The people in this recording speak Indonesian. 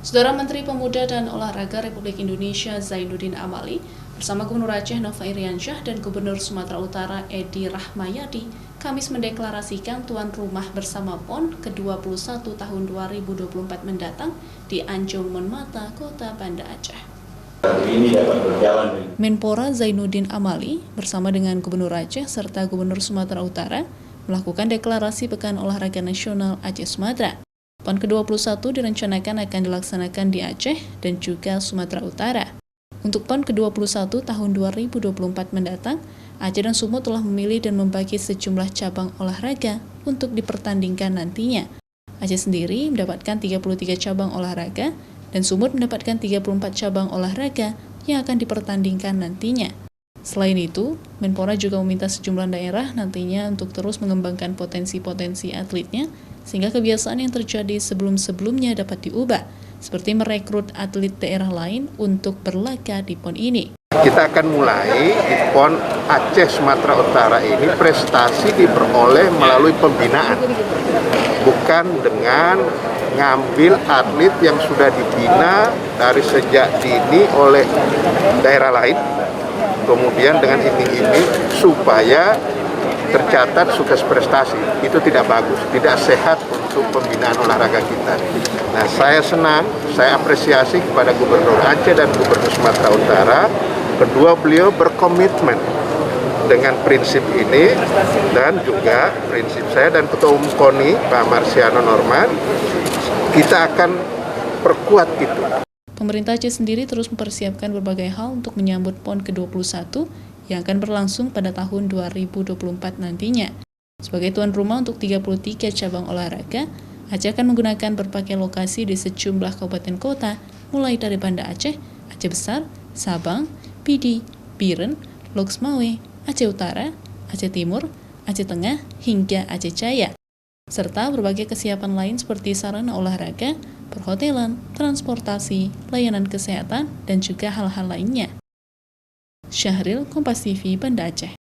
Saudara Menteri Pemuda dan Olahraga Republik Indonesia Zainuddin Amali bersama Gubernur Aceh Nova Iriansyah dan Gubernur Sumatera Utara Edi Rahmayadi Kamis mendeklarasikan tuan rumah bersama PON ke-21 tahun 2024 mendatang di Anjung Monmata, Kota Banda Aceh. Menpora Zainuddin Amali bersama dengan Gubernur Aceh serta Gubernur Sumatera Utara melakukan deklarasi Pekan Olahraga Nasional Aceh Sumatera. PON ke-21 direncanakan akan dilaksanakan di Aceh dan juga Sumatera Utara. Untuk PON ke-21 tahun 2024 mendatang, Aceh dan Sumut telah memilih dan membagi sejumlah cabang olahraga untuk dipertandingkan nantinya. Aceh sendiri mendapatkan 33 cabang olahraga dan Sumut mendapatkan 34 cabang olahraga yang akan dipertandingkan nantinya. Selain itu, Menpora juga meminta sejumlah daerah nantinya untuk terus mengembangkan potensi-potensi atletnya sehingga kebiasaan yang terjadi sebelum-sebelumnya dapat diubah, seperti merekrut atlet daerah lain untuk berlaga di PON ini. Kita akan mulai di PON Aceh Sumatera Utara ini prestasi diperoleh melalui pembinaan, bukan dengan ngambil atlet yang sudah dibina dari sejak dini oleh daerah lain, kemudian dengan iming-iming supaya tercatat sukses prestasi. Itu tidak bagus, tidak sehat untuk pembinaan olahraga kita. Nah, saya senang, saya apresiasi kepada Gubernur Aceh dan Gubernur Sumatera Utara. Kedua beliau berkomitmen dengan prinsip ini dan juga prinsip saya dan Ketua Umum KONI, Pak Marsiano Norman, kita akan perkuat itu. Pemerintah Aceh sendiri terus mempersiapkan berbagai hal untuk menyambut PON ke-21 yang akan berlangsung pada tahun 2024 nantinya. Sebagai tuan rumah untuk 33 cabang olahraga, Aceh akan menggunakan berbagai lokasi di sejumlah kabupaten kota, mulai dari Banda Aceh, Aceh Besar, Sabang, Pidi, Biren, Loksmawe, Aceh Utara, Aceh Timur, Aceh Tengah, hingga Aceh Jaya, serta berbagai kesiapan lain seperti sarana olahraga, perhotelan, transportasi, layanan kesehatan, dan juga hal-hal lainnya. Syahril, Kompas TV, Banda Aceh.